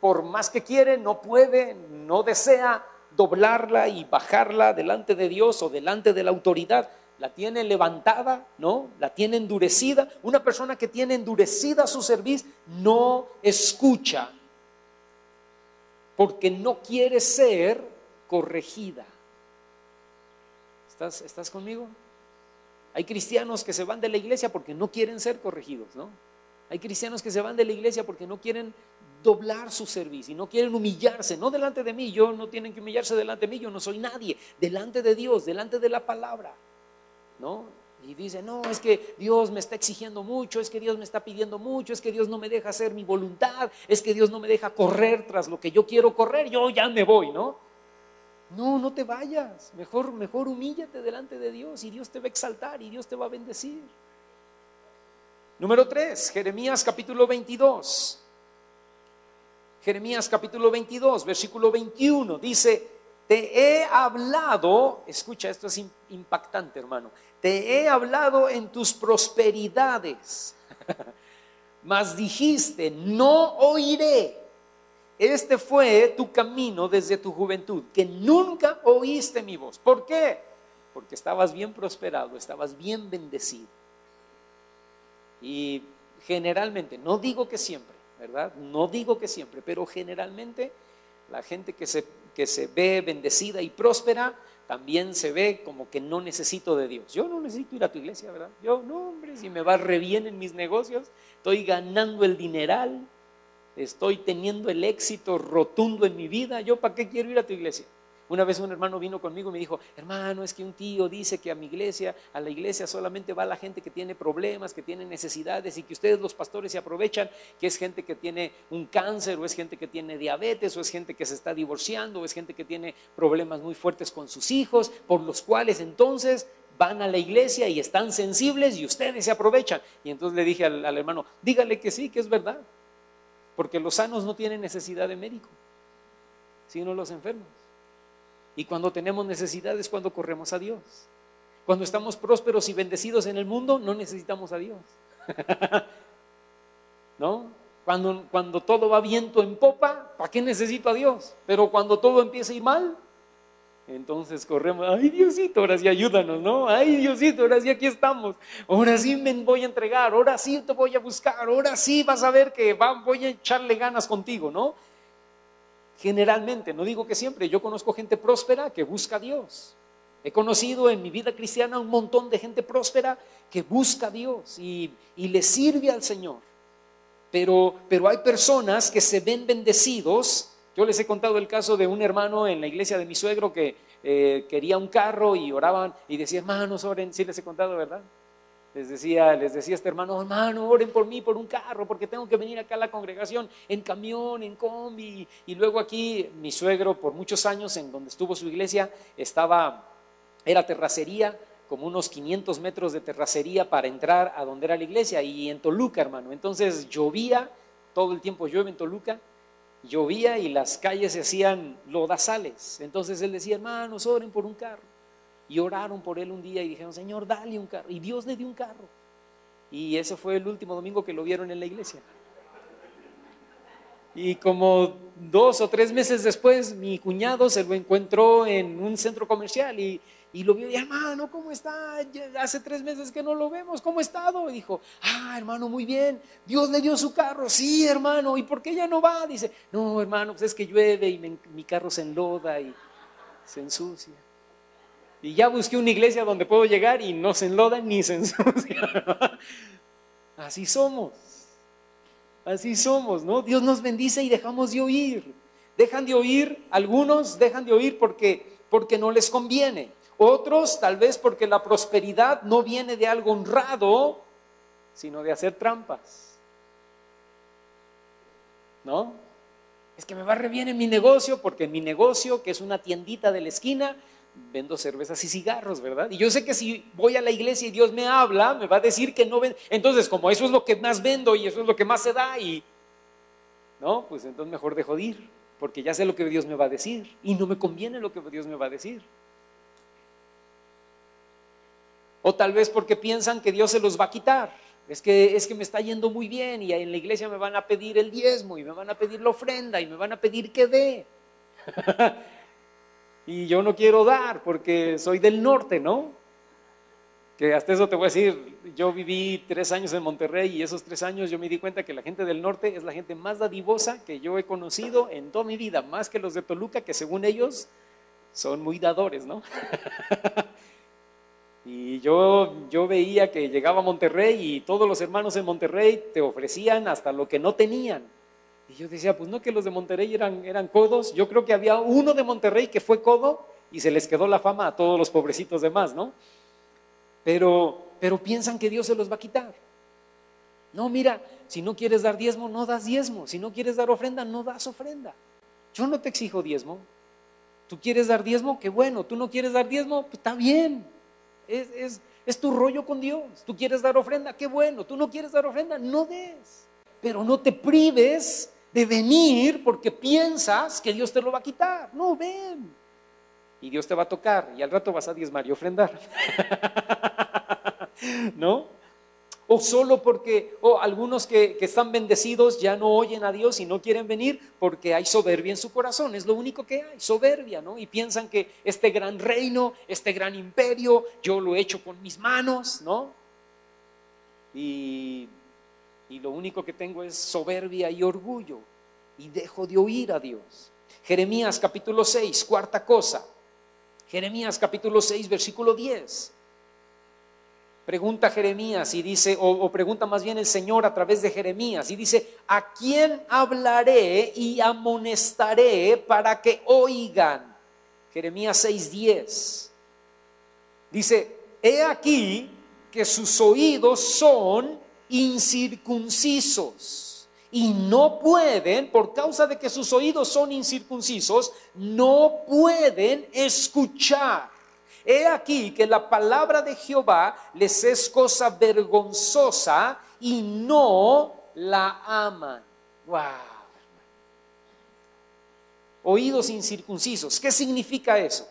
por más que quiere, no puede, no desea doblarla y bajarla delante de Dios o delante de la autoridad. La tiene levantada, ¿no? La tiene endurecida. Una persona que tiene endurecida su cerviz no escucha porque no quiere ser corregida. ¿Estás conmigo? Hay cristianos que se van de la iglesia porque no quieren ser corregidos, ¿no? Hay cristianos que se van de la iglesia porque no quieren doblar su cerviz y no quieren humillarse, no delante de mí, no tienen que humillarse delante de mí, yo no soy nadie, delante de Dios, delante de la palabra, ¿no? Y dicen, no, es que Dios me está exigiendo mucho, es que Dios me está pidiendo mucho, es que Dios no me deja hacer mi voluntad, es que Dios no me deja correr tras lo que yo quiero correr, yo ya me voy, ¿no? No te vayas, mejor humíllate delante de Dios y Dios te va a exaltar y Dios te va a bendecir. Número 3, Jeremías capítulo 22. Jeremías capítulo 22, versículo 21, dice, te he hablado, escucha, esto es impactante, hermano, te he hablado en tus prosperidades, mas dijiste, no oiré. Este fue tu camino desde tu juventud, que nunca oíste mi voz. ¿Por qué? Porque estabas bien prosperado, estabas bien bendecido. Y generalmente, no digo que siempre, ¿verdad? No digo que siempre, pero generalmente la gente que se ve bendecida y próspera también se ve como que no necesito de Dios. Yo no necesito ir a tu iglesia, ¿verdad? Yo, no, hombre, si me va re bien en mis negocios, estoy ganando el dineral, estoy teniendo el éxito rotundo en mi vida, ¿yo para qué quiero ir a tu iglesia? Una vez un hermano vino conmigo y me dijo, hermano, es que un tío dice que a la iglesia solamente va la gente que tiene problemas, que tiene necesidades, y que ustedes los pastores se aprovechan, que es gente que tiene un cáncer, o es gente que tiene diabetes, o es gente que se está divorciando, o es gente que tiene problemas muy fuertes con sus hijos, por los cuales entonces van a la iglesia y están sensibles y ustedes se aprovechan. Y entonces le dije al hermano, dígale que sí, que es verdad, porque los sanos no tienen necesidad de médico, sino los enfermos. Y cuando tenemos necesidad es cuando corremos a Dios. Cuando estamos prósperos y bendecidos en el mundo, no necesitamos a Dios. ¿No? Cuando todo va viento en popa, ¿para qué necesito a Dios? Pero cuando todo empieza a ir mal, entonces corremos, ay Diosito, ahora sí ayúdanos, ¿no? Ay Diosito, ahora sí aquí estamos, ahora sí me voy a entregar, ahora sí te voy a buscar, ahora sí vas a ver que voy a echarle ganas contigo, ¿no? Generalmente, no digo que siempre, yo conozco gente próspera que busca a Dios. He conocido en mi vida cristiana un montón de gente próspera que busca a Dios y le sirve al Señor. Pero hay personas que se ven bendecidos. Yo les he contado el caso de un hermano en la iglesia de mi suegro que quería un carro y oraban y decía, hermanos, oren. Sí les he contado, ¿verdad? Les decía este hermano, oren por mí, por un carro, porque tengo que venir acá a la congregación en camión, en combi. Y luego aquí mi suegro, por muchos años en donde estuvo su iglesia, era terracería, como unos 500 metros de terracería para entrar a donde era la iglesia, y en Toluca, hermano. Entonces llovía, todo el tiempo llueve en Toluca, llovía y las calles se hacían lodazales. Entonces él decía, hermanos, oren por un carro. Y oraron por él un día y dijeron, Señor, dale un carro. Y Dios le dio un carro. Y ese fue el último domingo que lo vieron en la iglesia. Y como 2 o 3 meses después, mi cuñado se lo encontró en un centro comercial y lo vio y, hermano, ¿cómo está? Ya hace 3 meses que no lo vemos, ¿cómo ha estado? Y dijo, hermano, muy bien, Dios le dio su carro. Sí, hermano, ¿y por qué ya no va? Dice, no, hermano, pues es que llueve y mi carro se enloda y se ensucia. Y ya busqué una iglesia donde puedo llegar y no se enloda ni se ensucia. Así somos, ¿no? Dios nos bendice y dejamos de oír. Dejan de oír, algunos dejan de oír porque no les conviene. Otros tal vez porque la prosperidad no viene de algo honrado, sino de hacer trampas. ¿No? Es que me va re bien en mi negocio, porque en mi negocio, que es una tiendita de la esquina, vendo cervezas y cigarros, ¿verdad? Y yo sé que si voy a la iglesia y Dios me habla, me va a decir que no vendo. Entonces, como eso es lo que más vendo y eso es lo que más se da, no, pues entonces mejor dejo de ir, porque ya sé lo que Dios me va a decir y no me conviene lo que Dios me va a decir. O tal vez porque piensan que Dios se los va a quitar. Es que me está yendo muy bien y en la iglesia me van a pedir el diezmo y me van a pedir la ofrenda y me van a pedir que dé. Y yo no quiero dar porque soy del norte, ¿no? Que hasta eso te voy a decir, yo viví 3 años en Monterrey y esos 3 años yo me di cuenta que la gente del norte es la gente más dadivosa que yo he conocido en toda mi vida, más que los de Toluca, que según ellos son muy dadores, ¿no? Y yo veía que llegaba a Monterrey y todos los hermanos en Monterrey te ofrecían hasta lo que no tenían. Y yo decía, pues no, que los de Monterrey eran codos. Yo creo que había uno de Monterrey que fue codo y se les quedó la fama a todos los pobrecitos demás, ¿no? Pero piensan que Dios se los va a quitar. No, mira, si no quieres dar diezmo, no das diezmo. Si no quieres dar ofrenda, no das ofrenda. Yo no te exijo diezmo. ¿Tú quieres dar diezmo? Qué bueno. ¿Tú no quieres dar diezmo? Pues está bien. Es tu rollo con Dios. ¿Tú quieres dar ofrenda? Qué bueno. ¿Tú no quieres dar ofrenda? No des. Pero no te prives de venir porque piensas que Dios te lo va a quitar. No, ven. Y Dios te va a tocar y al rato vas a diezmar y ofrendar. ¿No? O solo porque algunos que están bendecidos ya no oyen a Dios y no quieren venir porque hay soberbia en su corazón. Es lo único que hay, soberbia, ¿no? Y piensan que este gran reino, este gran imperio, yo lo he hecho con mis manos, ¿no? Y lo único que tengo es soberbia y orgullo y dejo de oír a Dios. Jeremías capítulo 6, cuarta cosa. Jeremías capítulo 6, versículo 10. Pregunta Jeremías y dice, o pregunta más bien el Señor a través de Jeremías y dice, ¿a quién hablaré y amonestaré para que oigan? Jeremías 6:10. Dice, he aquí que sus oídos son incircuncisos y no pueden, por causa de que sus oídos son incircuncisos, no pueden escuchar. he aquí que la palabra de Jehová les es cosa vergonzosa y no la aman. Wow. Oídos incircuncisos. ¿Qué significa eso?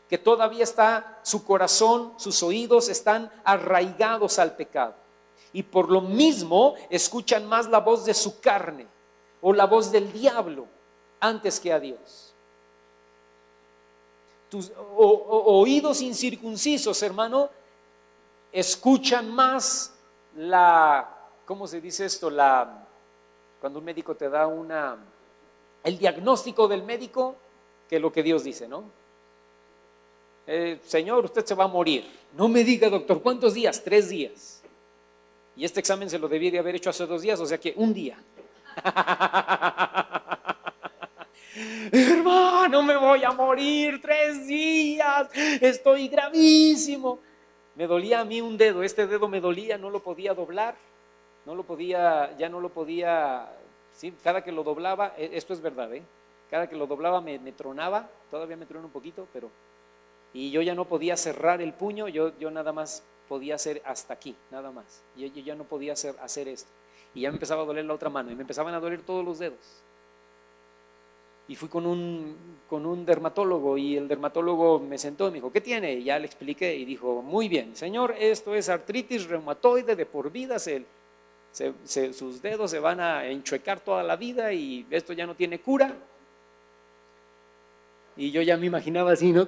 Que todavía está su corazón, sus oídos están arraigados al pecado. Y por lo mismo escuchan más la voz de su carne o la voz del diablo antes que a Dios. Tus oídos incircuncisos, hermano, escuchan más ¿cómo se dice esto? Cuando un médico te da el diagnóstico del médico que lo que Dios dice, ¿no? Señor, usted se va a morir. No me diga, doctor, ¿cuántos días? 3 días. Y este examen se lo debí de haber hecho hace 2 días, o sea que 1 día. Hermano, me voy a morir 3 días, estoy gravísimo. Me dolía a mí un dedo, este dedo me dolía, no lo podía doblar, ya no lo podía, sí, cada que lo doblaba, esto es verdad, cada que lo doblaba me tronaba, todavía me truena un poquito, y yo ya no podía cerrar el puño, yo nada más podía hacer hasta aquí, nada más, yo ya no podía hacer esto, y ya me empezaba a doler la otra mano, y me empezaban a doler todos los dedos. Y fui con un dermatólogo, y el dermatólogo me sentó y me dijo, ¿qué tiene? Y ya le expliqué y dijo, muy bien, señor, esto es artritis reumatoide de por vida, sus dedos se van a enchuecar toda la vida y esto ya no tiene cura. Y yo ya me imaginaba así, ¿no?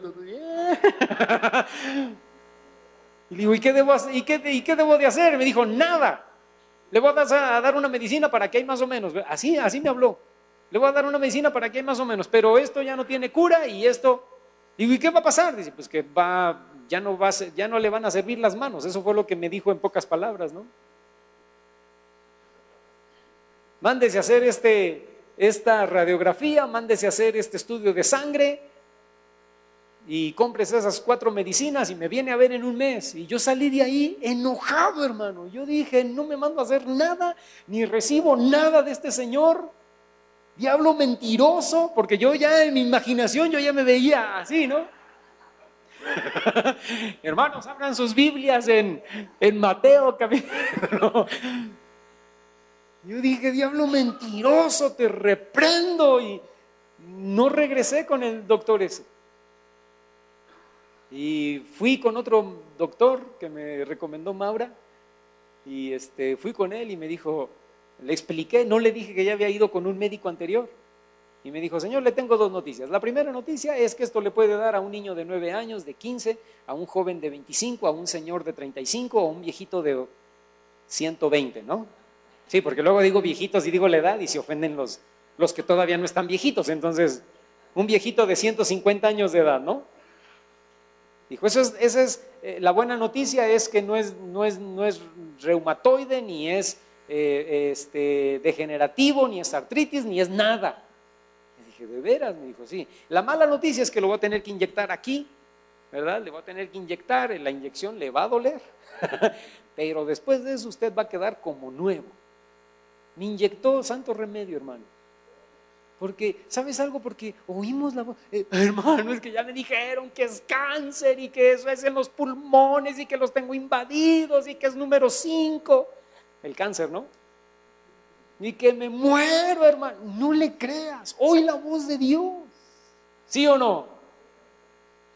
Y le digo, ¿y qué debo de hacer? Me dijo, nada, le voy a dar una medicina para que hay más o menos, así me habló. Le voy a dar una medicina para que hay más o menos, pero esto ya no tiene cura y esto. Digo, ¿y qué va a pasar? Dice, pues que ya no le van a servir las manos. Eso fue lo que me dijo en pocas palabras, ¿no? Mándese a hacer esta radiografía, mándese a hacer este estudio de sangre y cómprese esas 4 medicinas y me viene a ver en 1 mes. Y yo salí de ahí enojado, hermano. Yo dije, no me mando a hacer nada, ni recibo nada de este señor. Diablo mentiroso, porque yo ya en mi imaginación yo ya me veía así, ¿no? Hermanos, abran sus Biblias en Mateo capítulo. Yo dije, diablo mentiroso, te reprendo, y no regresé con el doctor ese. Y fui con otro doctor que me recomendó Maura, y fui con él y me dijo, le expliqué, no le dije que ya había ido con un médico anterior, y me dijo, señor, le tengo 2 noticias. La primera noticia es que esto le puede dar a un niño de 9 años, de 15, a un joven de 25, a un señor de 35, a un viejito de 120, ¿no? Sí, porque luego digo viejitos y digo la edad y se ofenden los que todavía no están viejitos. Entonces, un viejito de 150 años de edad, ¿no? Dijo, esa es la buena noticia, es que no es reumatoide, ni es degenerativo, ni es artritis, ni es nada. Le dije, ¿de veras? Me dijo, sí. La mala noticia es que lo voy a tener que inyectar aquí, ¿verdad? Le voy a tener que inyectar, la inyección le va a doler, pero después de eso usted va a quedar como nuevo. Me inyectó santo remedio, hermano. Porque, ¿sabes algo? Porque oímos la voz, hermano, es que ya me dijeron que es cáncer y que eso es en los pulmones y que los tengo invadidos y que es número 5, el cáncer, ¿no? Y que me muero, hermano. No le creas, oí la voz de Dios, ¿sí o no?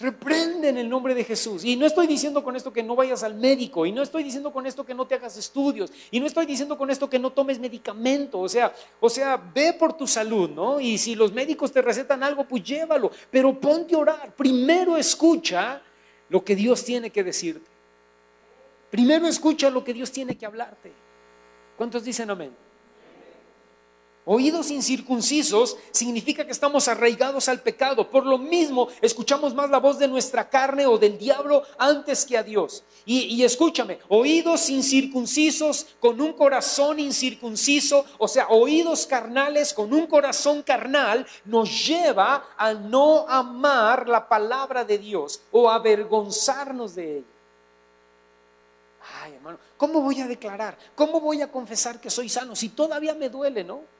Reprende en el nombre de Jesús. Y no estoy diciendo con esto que no vayas al médico, y no estoy diciendo con esto que no te hagas estudios, y no estoy diciendo con esto que no tomes medicamento, o sea, ve por tu salud, ¿no? Y si los médicos te recetan algo, pues llévalo, pero ponte a orar. Primero escucha lo que Dios tiene que decirte. Primero escucha lo que Dios tiene que hablarte. ¿Cuántos dicen amén? Oídos incircuncisos significa que estamos arraigados al pecado. Por lo mismo, escuchamos más la voz de nuestra carne o del diablo antes que a Dios. Y escúchame, oídos incircuncisos con un corazón incircunciso, o sea, oídos carnales con un corazón carnal, nos lleva a no amar la palabra de Dios o a avergonzarnos de ella. Ay, hermano, ¿cómo voy a declarar? ¿Cómo voy a confesar que soy sano si todavía me duele, no?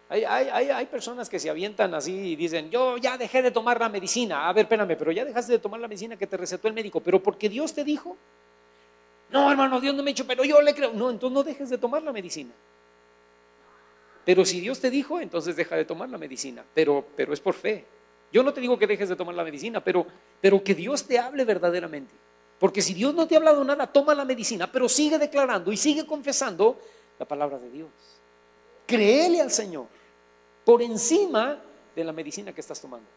Hay personas que se avientan así y dicen, yo ya dejé de tomar la medicina. A ver, espérame, pero ya dejaste de tomar la medicina que te recetó el médico, pero porque Dios te dijo. No, hermano, Dios no me ha dicho, pero yo le creo. No, entonces no dejes de tomar la medicina. Pero si Dios te dijo, entonces deja de tomar la medicina, pero es por fe. Yo no te digo que dejes de tomar la medicina, pero que Dios te hable verdaderamente. Porque si Dios no te ha hablado nada, toma la medicina, pero sigue declarando y sigue confesando la palabra de Dios. Créele al Señor por encima de la medicina que estás tomando.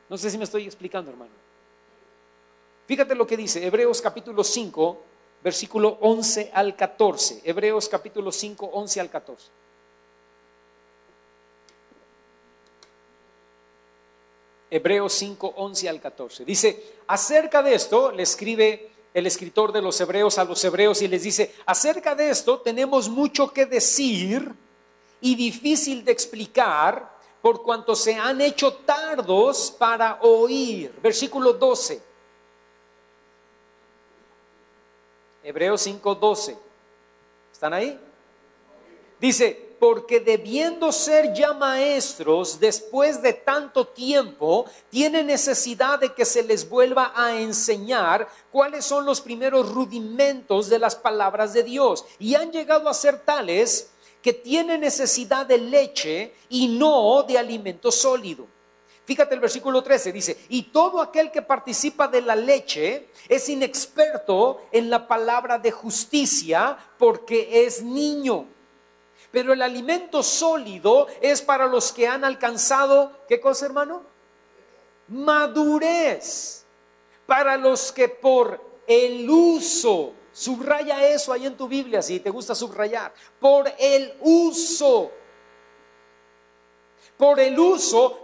No sé si me estoy explicando, hermano. Fíjate lo que dice Hebreos capítulo 5, versículo 11 al 14. Hebreos capítulo 5, 11 al 14. Hebreos 5, 11 al 14. Dice, acerca de esto, le escribe el escritor de los Hebreos a los Hebreos y les dice, acerca de esto tenemos mucho que decir y difícil de explicar, por cuanto se han hecho tardos para oír. Versículo 12. Hebreos 5, 12. ¿Están ahí? Dice, porque debiendo ser ya maestros después de tanto tiempo, tienen necesidad de que se les vuelva a enseñar cuáles son los primeros rudimentos de las palabras de Dios. Y han llegado a ser tales que tienen necesidad de leche y no de alimento sólido. Fíjate el versículo 13, dice, y todo aquel que participa de la leche es inexperto en la palabra de justicia porque es niño. Pero el alimento sólido es para los que han alcanzado, ¿qué cosa, hermano? Madurez. Para los que por el uso, subraya eso ahí en tu Biblia si te gusta subrayar, por el uso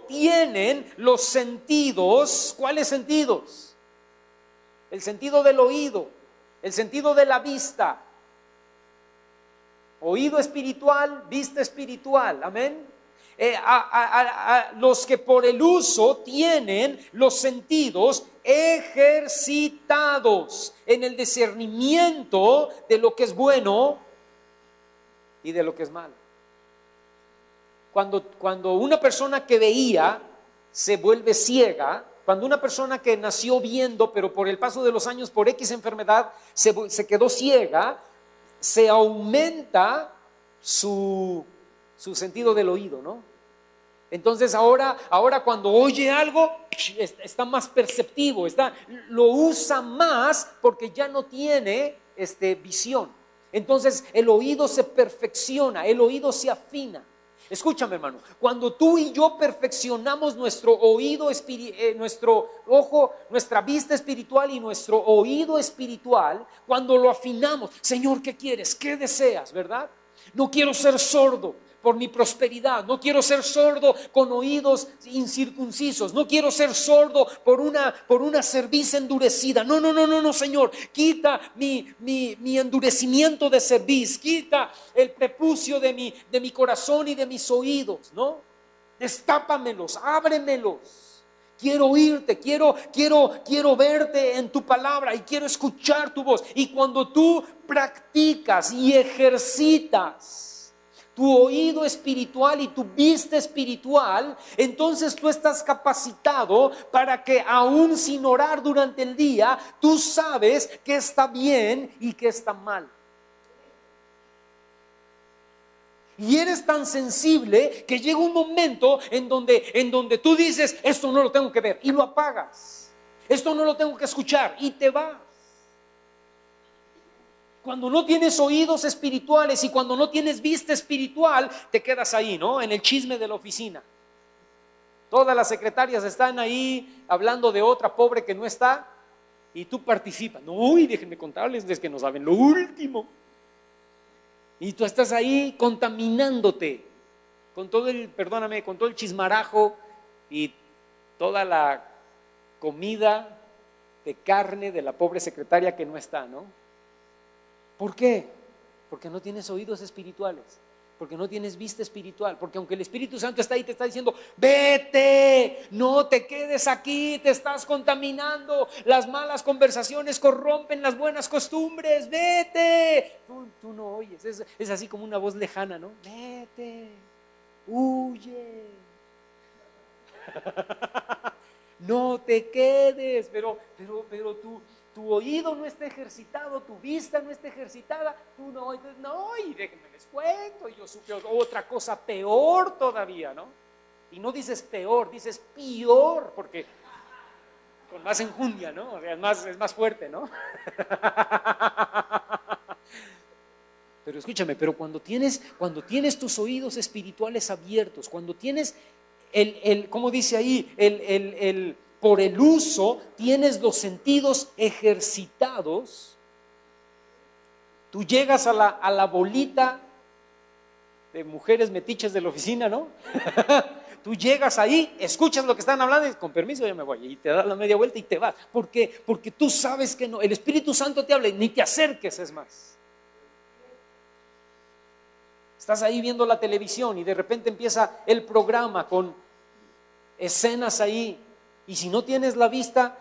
tienen los sentidos. ¿Cuáles sentidos? El sentido del oído, el sentido de la vista. Oído espiritual, vista espiritual, amén. Los que por el uso tienen los sentidos ejercitados en el discernimiento de lo que es bueno y de lo que es malo. Cuando una persona que veía se vuelve ciega, cuando una persona que nació viendo, pero por el paso de los años, por X enfermedad, se quedó ciega, se aumenta su sentido del oído, ¿no? Entonces ahora cuando oye algo, está más perceptivo, lo usa más porque ya no tiene visión. Entonces el oído se perfecciona, el oído se afina. Escúchame, hermano, cuando tú y yo perfeccionamos nuestro oído, nuestro ojo, nuestra vista espiritual y nuestro oído espiritual, cuando lo afinamos, Señor, ¿qué quieres? ¿Qué deseas? ¿Verdad? No quiero ser sordo por mi prosperidad, no quiero ser sordo con oídos incircuncisos, no quiero ser sordo por una cerviz endurecida. No, Señor, quita mi endurecimiento de cerviz, quita el prepucio de mi corazón y de mis oídos, ¿no? Destápamelos, ábremelos. Quiero oírte, quiero verte en tu palabra y quiero escuchar tu voz. Y cuando tú practicas y ejercitas tu oído espiritual y tu vista espiritual, entonces tú estás capacitado para que aún sin orar durante el día, tú sabes qué está bien y qué está mal. Y eres tan sensible que llega un momento en donde tú dices, esto no lo tengo que ver, y lo apagas. Esto no lo tengo que escuchar, y te vas. Cuando no tienes oídos espirituales y cuando no tienes vista espiritual, te quedas ahí, ¿no? En el chisme de la oficina. Todas las secretarias están ahí hablando de otra pobre que no está y tú participas. No, y déjenme contarles, es que no saben lo último. Y tú estás ahí contaminándote con todo el chismarajo y toda la comida de carne de la pobre secretaria que no está, ¿no? ¿Por qué? Porque no tienes oídos espirituales, porque no tienes vista espiritual, porque aunque el Espíritu Santo está ahí, te está diciendo, vete, no te quedes aquí, te estás contaminando, las malas conversaciones corrompen las buenas costumbres, vete. Tú no oyes, es así como una voz lejana, ¿no? Vete. huye. No te quedes, pero tu oído no está ejercitado, tu vista no está ejercitada, tú no, y déjenme les cuento, y yo supe otra cosa peor todavía, ¿no? Y no dices peor, dices peor, porque con más enjundia, ¿no? O sea, es más fuerte, ¿no? Pero escúchame, pero cuando tienes tus oídos espirituales abiertos, cuando tienes ¿cómo dice ahí? Por el uso, tienes los sentidos ejercitados, tú llegas a la bolita de mujeres metiches de la oficina, ¿no? Tú llegas ahí, escuchas lo que están hablando y con permiso ya me voy, y te das la media vuelta y te vas. ¿Por qué? Porque tú sabes que no, el Espíritu Santo te habla y ni te acerques, es más. Estás ahí viendo la televisión y de repente empieza el programa con escenas ahí, y si no tienes la vista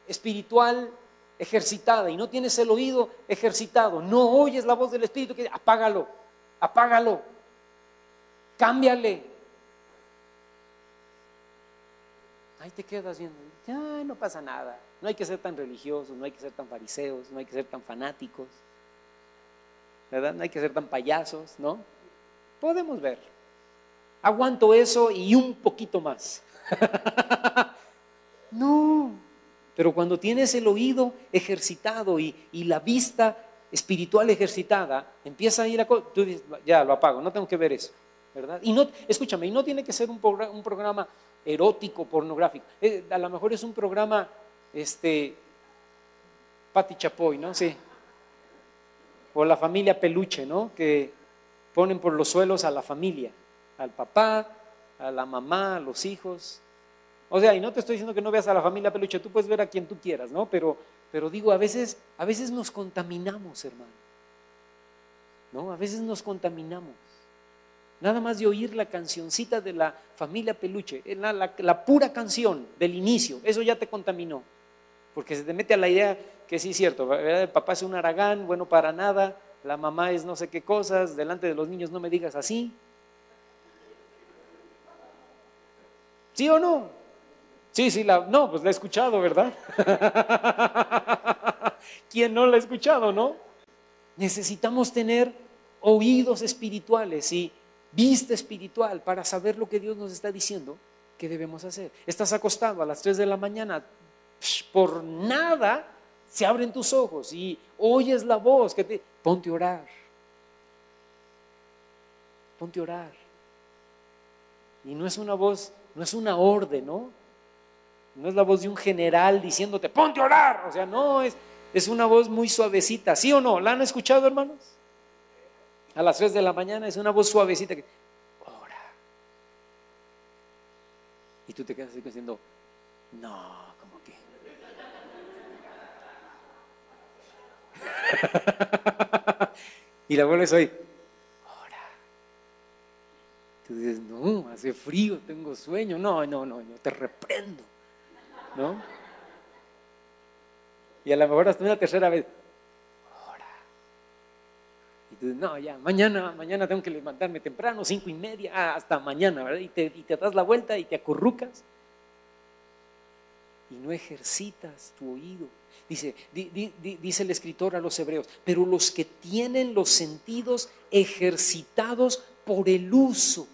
espiritual ejercitada y no tienes el oído ejercitado, no oyes la voz del Espíritu que dice, apágalo, cámbiale. Ahí te quedas viendo, no pasa nada, no hay que ser tan religiosos, no hay que ser tan fariseos, no hay que ser tan fanáticos, ¿verdad? No hay que ser tan payasos, ¿no? Podemos ver, aguanto eso y un poquito más. No, pero cuando tienes el oído ejercitado y la vista espiritual ejercitada, empieza a ir tú dices, ya lo apago, no tengo que ver eso, ¿verdad? Y no, escúchame, y no tiene que ser un programa erótico, pornográfico, a lo mejor es un programa, Pati Chapoy, ¿no? Sí. O la familia Peluche, ¿no? Que ponen por los suelos a la familia, al papá, a la mamá, a los hijos. O sea, y no te estoy diciendo que no veas a la familia Peluche, tú puedes ver a quien tú quieras, ¿no? Pero digo, a veces nos contaminamos, hermano, ¿no? A veces nos contaminamos. Nada más de oír la cancioncita de la familia Peluche, la pura canción del inicio, eso ya te contaminó. Porque se te mete a la idea que sí es cierto, ¿verdad? El papá es un haragán, bueno para nada, la mamá es no sé qué cosas, delante de los niños no me digas así. ¿Sí o no? Sí, no, pues la he escuchado, ¿verdad? ¿Quién no la ha escuchado, no? Necesitamos tener oídos espirituales y vista espiritual para saber lo que Dios nos está diciendo que debemos hacer. Estás acostado a las 3 de la mañana, por nada se abren tus ojos y oyes la voz que te... Ponte a orar. Ponte a orar. Y no es una voz, no es una orden, ¿no? No es la voz de un general diciéndote, ponte a orar. O sea, no, es una voz muy suavecita, ¿sí o no? ¿La han escuchado, hermanos? A las 3 de la mañana es una voz suavecita que, ora. Y tú te quedas así diciendo, no, ¿cómo que? Y la vuelves hoy, ora. Tú dices, no, hace frío, tengo sueño, no, te reprendo, ¿no? Y a lo mejor hasta una tercera vez, ora. Y tú dices, no, ya, mañana tengo que levantarme temprano, 5:30, hasta mañana, ¿verdad? Y te das la vuelta y te acurrucas y no ejercitas tu oído. Dice el escritor a los hebreos, pero los que tienen los sentidos ejercitados por el uso.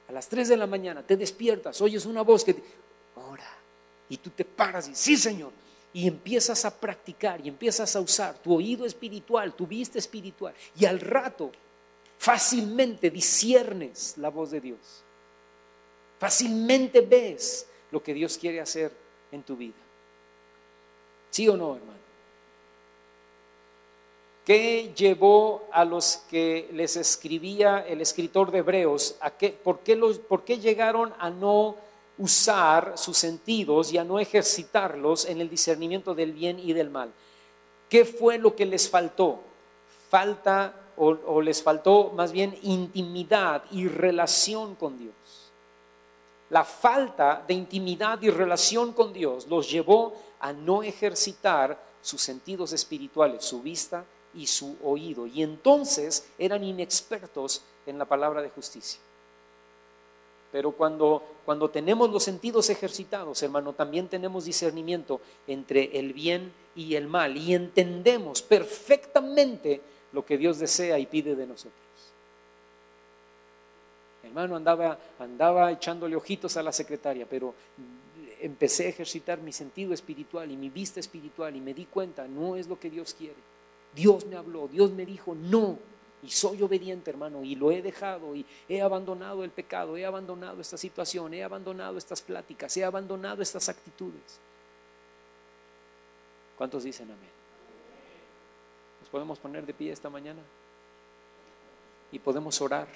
A las 3 de la mañana te despiertas, oyes una voz que te ora, y tú te paras y sí, Señor, y empiezas a practicar y empiezas a usar tu oído espiritual, tu vista espiritual, y al rato fácilmente disciernes la voz de Dios, fácilmente ves lo que Dios quiere hacer en tu vida. ¿Sí o no, hermano? ¿Qué llevó a los que les escribía el escritor de Hebreos? ¿Por qué llegaron a no usar sus sentidos y a no ejercitarlos en el discernimiento del bien y del mal? ¿Qué fue lo que les faltó? Les faltó más bien intimidad y relación con Dios. La falta de intimidad y relación con Dios los llevó a no ejercitar sus sentidos espirituales, su vista y su oído, y entonces eran inexpertos en la palabra de justicia. Pero cuando tenemos los sentidos ejercitados, hermano, también tenemos discernimiento entre el bien y el mal y entendemos perfectamente lo que Dios desea y pide de nosotros. Hermano, andaba echándole ojitos a la secretaria, pero empecé a ejercitar mi sentido espiritual y mi vista espiritual y me di cuenta, no es lo que Dios quiere. Dios me habló, Dios me dijo no, y soy obediente, hermano, y lo he dejado y he abandonado el pecado, he abandonado esta situación, he abandonado estas pláticas, he abandonado estas actitudes. ¿Cuántos dicen amén? ¿Nos podemos poner de pie esta mañana? Y podemos orar.